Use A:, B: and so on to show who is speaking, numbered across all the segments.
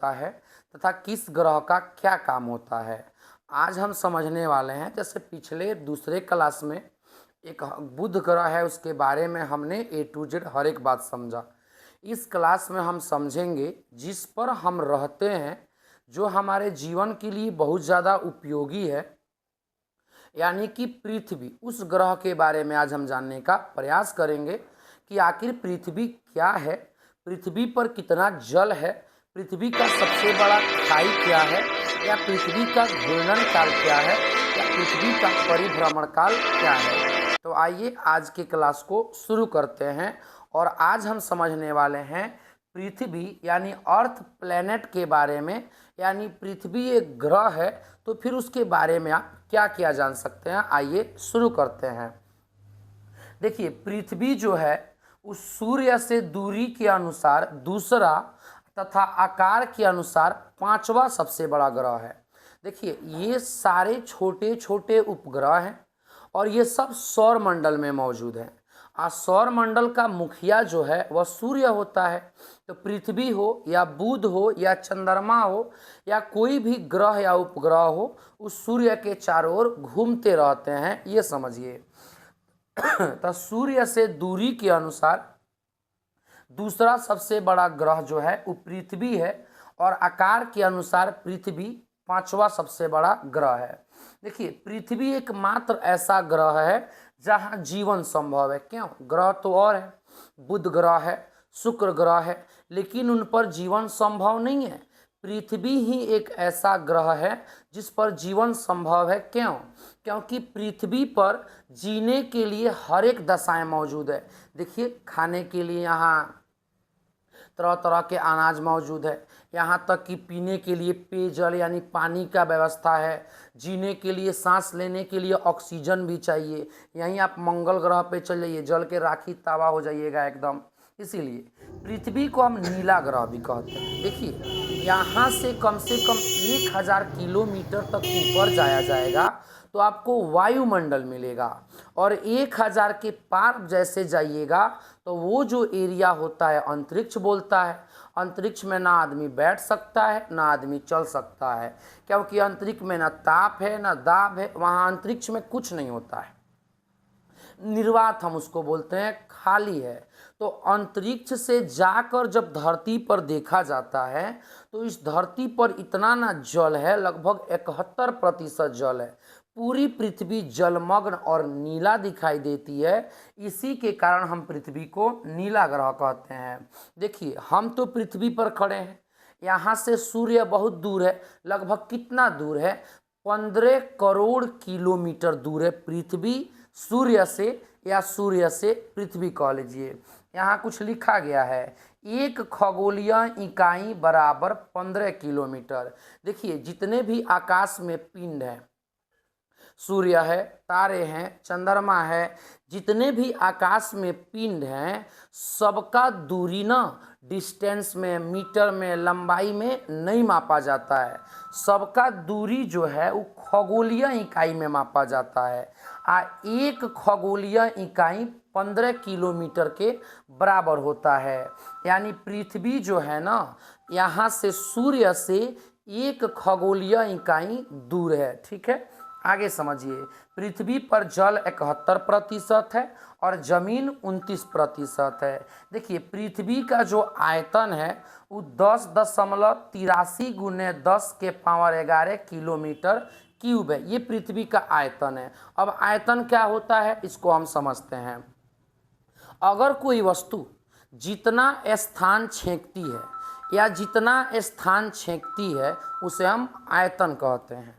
A: होता है तथा किस ग्रह का क्या काम होता है, आज हम समझने वाले हैं। जैसे पिछले दूसरे क्लास में एक बुध ग्रह है, उसके बारे में हमने A to Z हर एक बात समझा। इस क्लास में हम समझेंगे जिस पर हम रहते हैं, जो हमारे जीवन के लिए बहुत ज़्यादा उपयोगी है, यानी कि पृथ्वी। उस ग्रह के बारे में आज हम जानने का प्रयास करेंगे कि आखिर पृथ्वी क्या है, पृथ्वी पर कितना जल है, पृथ्वी का सबसे बड़ा खाई क्या है, या पृथ्वी का घूर्णन काल क्या है, या पृथ्वी का परिभ्रमण काल क्या है। तो आइए आज के क्लास को शुरू करते हैं। और आज हम समझने वाले हैं पृथ्वी यानी अर्थ प्लेनेट के बारे में। यानी पृथ्वी एक ग्रह है, तो फिर उसके बारे में आप क्या क्या जान सकते हैं, आइए शुरू करते हैं। देखिए, पृथ्वी जो है उस सूर्य से दूरी के अनुसार दूसरा तथा आकार के अनुसार पांचवा सबसे बड़ा ग्रह है। देखिए, ये सारे छोटे छोटे उपग्रह हैं और ये सब सौर मंडल में मौजूद हैं। सौर मंडल का मुखिया जो है वह सूर्य होता है। तो पृथ्वी हो या बुध हो या चंद्रमा हो या कोई भी ग्रह या उपग्रह हो, उस सूर्य के चारों ओर घूमते रहते हैं, ये समझिए। तो सूर्य से दूरी के अनुसार दूसरा सबसे बड़ा ग्रह जो है वो पृथ्वी है, और आकार के अनुसार पृथ्वी पांचवा सबसे बड़ा ग्रह है। देखिए, पृथ्वी एकमात्र ऐसा ग्रह है जहां जीवन संभव है। क्यों? ग्रह तो और है, बुध ग्रह है, शुक्र ग्रह है, लेकिन उन पर जीवन संभव नहीं है। पृथ्वी ही एक ऐसा ग्रह है जिस पर जीवन संभव है। क्यों? क्योंकि पृथ्वी पर जीने के लिए हर एक दशाएं मौजूद है। देखिए, खाने के लिए यहाँ तरह तरह के अनाज मौजूद है, यहाँ तक कि पीने के लिए पेयजल यानी पानी का व्यवस्था है, जीने के लिए सांस लेने के लिए ऑक्सीजन भी चाहिए। यहीं आप मंगल ग्रह पे चल जाइए, जल के राखी तावा हो जाइएगा एकदम। इसीलिए पृथ्वी को हम नीला ग्रह भी कहते हैं। देखिए, यहाँ से कम 1000 किलोमीटर तक ऊपर जाया जाएगा तो आपको वायुमंडल मिलेगा, और 1000 के पार जैसे जाइएगा तो वो जो एरिया होता है अंतरिक्ष बोलता है। अंतरिक्ष में ना आदमी बैठ सकता है ना आदमी चल सकता है, क्योंकि अंतरिक्ष में ना ताप है ना दाब है। वहाँ अंतरिक्ष में कुछ नहीं होता है, निर्वात हम उसको बोलते हैं, खाली है। तो अंतरिक्ष से जाकर जब धरती पर देखा जाता है तो इस धरती पर इतना ना जल है, लगभग 71% जल है। पूरी पृथ्वी जलमग्न और नीला दिखाई देती है। इसी के कारण हम पृथ्वी को नीला ग्रह कहते हैं। देखिए, हम तो पृथ्वी पर खड़े हैं, यहाँ से सूर्य बहुत दूर है। लगभग कितना दूर है? 15 करोड़ किलोमीटर दूर है पृथ्वी सूर्य से, या सूर्य से पृथ्वी कह लीजिए। यहाँ कुछ लिखा गया है, 1 खगोलीय इकाई बराबर 15 किलोमीटर। देखिए, जितने भी आकाश में पिंड हैं, सूर्य है, तारे हैं, चंद्रमा है, जितने भी आकाश में पिंड हैं, सबका दूरी ना डिस्टेंस में, मीटर में, लंबाई में नहीं मापा जाता है। सबका दूरी जो है वो खगोलीय इकाई में मापा जाता है। 1 खगोलीय इकाई 15 किलोमीटर के बराबर होता है। यानी पृथ्वी जो है ना, यहाँ से सूर्य से 1 खगोलीय इकाई दूर है। ठीक है, आगे समझिए। पृथ्वी पर जल 71% है और जमीन 29% है। देखिए, पृथ्वी का जो आयतन है वो 10.83 × 10⁻11 किलोमीटर क्यूब है। ये पृथ्वी का आयतन है। अब आयतन क्या होता है इसको हम समझते हैं। अगर कोई वस्तु जितना स्थान छेंकती है या जितना स्थान छेंकती है उसे हम आयतन कहते हैं।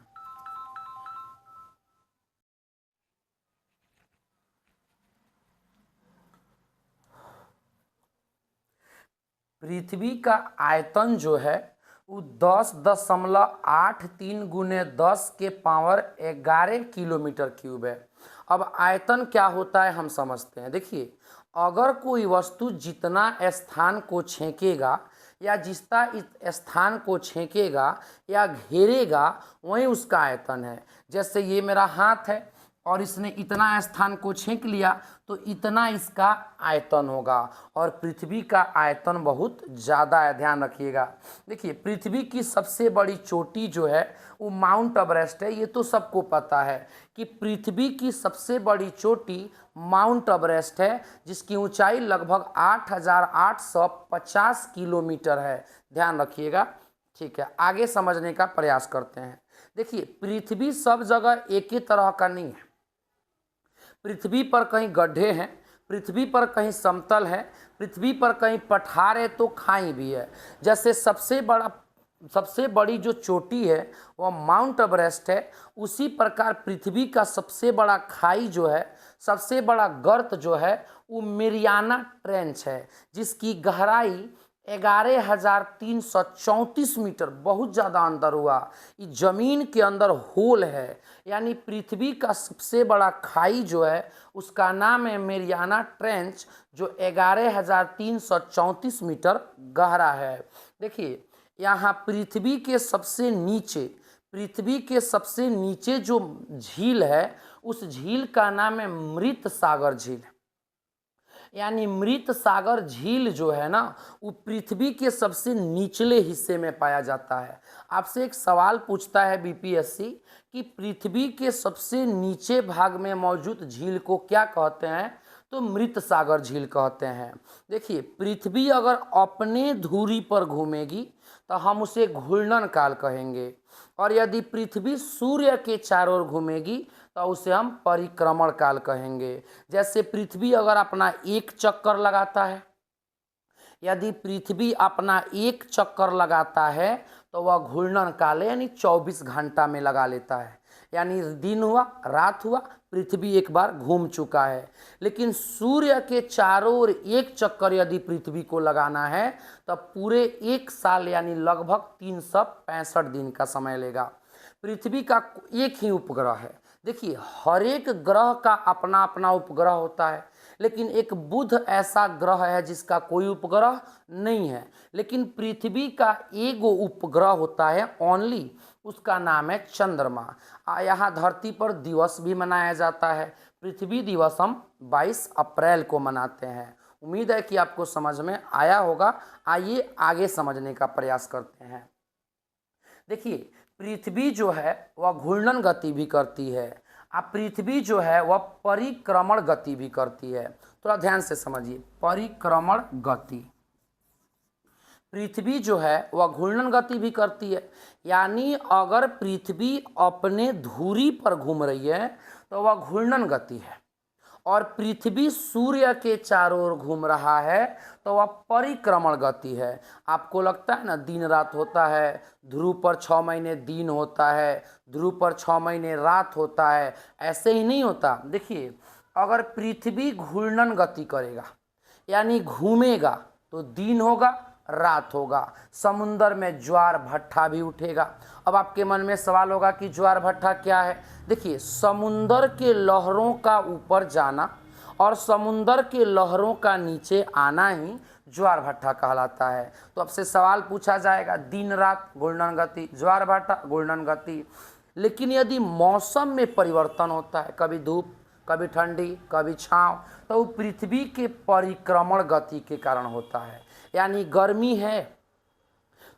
A: पृथ्वी का आयतन जो है वो 10.83 × 10⁻11 किलोमीटर क्यूब है। अब आयतन क्या होता है हम समझते हैं। देखिए, अगर कोई वस्तु जितना स्थान को छेकेगा या जितना इस स्थान को छेकेगा या घेरेगा वही उसका आयतन है। जैसे ये मेरा हाथ है, और इसने इतना स्थान को छींक लिया तो इतना इसका आयतन होगा, और पृथ्वी का आयतन बहुत ज़्यादा है, ध्यान रखिएगा। देखिए पृथ्वी की सबसे बड़ी चोटी जो है वो माउंट एवरेस्ट है, ये तो सबको पता है कि पृथ्वी की सबसे बड़ी चोटी माउंट एवरेस्ट है, जिसकी ऊंचाई लगभग 8,850 किलोमीटर है, ध्यान रखिएगा। ठीक है, आगे समझने का प्रयास करते हैं। देखिए पृथ्वी सब जगह एक ही तरह का नहीं है, पृथ्वी पर कहीं गड्ढे हैं, पृथ्वी पर कहीं समतल है, पृथ्वी पर कहीं पठार है तो खाई भी है। जैसे सबसे बड़ी जो चोटी है वह माउंट एवरेस्ट है, उसी प्रकार पृथ्वी का सबसे बड़ा खाई जो है, सबसे बड़ा गर्त जो है वो मेरियाना ट्रेंच है, जिसकी गहराई 11,334 मीटर, बहुत ज़्यादा अंदर हुआ। ये जमीन के अंदर होल है, यानी पृथ्वी का सबसे बड़ा खाई जो है उसका नाम है मेरियाना ट्रेंच, जो 11,334 मीटर गहरा है। देखिए यहाँ पृथ्वी के सबसे नीचे जो झील है उस झील का नाम है मृत सागर झील। यानी मृत सागर झील जो है ना वो पृथ्वी के सबसे निचले हिस्से में पाया जाता है। आपसे एक सवाल पूछता है बीपीएससी कि पृथ्वी के सबसे नीचे भाग में मौजूद झील को क्या कहते हैं, तो मृत सागर झील कहते हैं। देखिए पृथ्वी अगर अपने धुरी पर घूमेगी तो हम उसे घूर्णन काल कहेंगे, और यदि पृथ्वी सूर्य के चारों ओर घूमेगी तो उसे हम परिक्रमण काल कहेंगे। जैसे पृथ्वी अगर अपना एक चक्कर लगाता है, यदि पृथ्वी अपना एक चक्कर लगाता है तो वह घूर्णन काल यानी 24 घंटा में लगा लेता है, यानी दिन हुआ रात हुआ पृथ्वी एक बार घूम चुका है। लेकिन सूर्य के चारों ओर एक चक्कर यदि पृथ्वी को लगाना है तो पूरे एक साल यानी लगभग 365 दिन का समय लेगा। पृथ्वी का एक ही उपग्रह है। देखिए हर एक ग्रह का अपना अपना उपग्रह होता है, लेकिन एक बुध ऐसा ग्रह है जिसका कोई उपग्रह नहीं है, लेकिन पृथ्वी का एक उपग्रह होता है ओनली, उसका नाम है चंद्रमा। यहाँ धरती पर दिवस भी मनाया जाता है, पृथ्वी दिवस हम 22 अप्रैल को मनाते हैं। उम्मीद है कि आपको समझ में आया होगा। आइए आगे समझने का प्रयास करते हैं। देखिए पृथ्वी जो है वह घूर्णन गति भी करती है, अब पृथ्वी जो है वह परिक्रमण गति भी करती है। थोड़ा ध्यान से समझिए, परिक्रमण गति, पृथ्वी जो है वह घूर्णन गति भी करती है, यानी अगर पृथ्वी अपने धुरी पर घूम रही है तो वह घूर्णन गति है, और पृथ्वी सूर्य के चारों ओर घूम रहा है तो वह परिक्रमण गति है। आपको लगता है ना दिन रात होता है, ध्रुव पर 6 महीने दिन होता है, ध्रुव पर 6 महीने रात होता है, ऐसे ही नहीं होता। देखिए अगर पृथ्वी घूर्णन गति करेगा यानी घूमेगा तो दिन होगा रात होगा, समुंदर में ज्वार भट्टा भी उठेगा। अब आपके मन में सवाल होगा कि ज्वार भट्टा क्या है। देखिए समुंदर के लहरों का ऊपर जाना और समुंदर के लहरों का नीचे आना ही ज्वार भट्टा कहलाता है। तो आपसे सवाल पूछा जाएगा दिन रात घूर्णन गति, ज्वार भट्टा घूर्णन गति, लेकिन यदि मौसम में परिवर्तन होता है, कभी धूप कभी ठंडी कभी छाँव, तो वो पृथ्वी के परिक्रमण गति के कारण होता है। यानी गर्मी है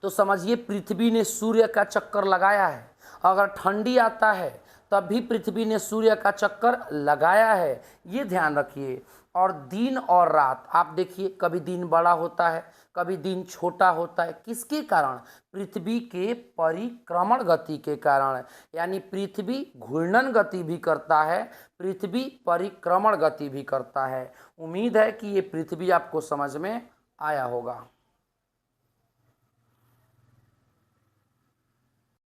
A: तो समझिए पृथ्वी ने सूर्य का चक्कर लगाया है, अगर ठंडी आता है तब भी पृथ्वी ने सूर्य का चक्कर लगाया है, ये ध्यान रखिए। और दिन और रात आप देखिए, कभी दिन बड़ा होता है कभी दिन छोटा होता है, किसके कारण? पृथ्वी के परिक्रमण गति के कारण। यानी पृथ्वी घूर्णन गति भी करता है, पृथ्वी परिक्रमण गति भी करता है। उम्मीद है कि ये पृथ्वी आपको समझ में आया होगा।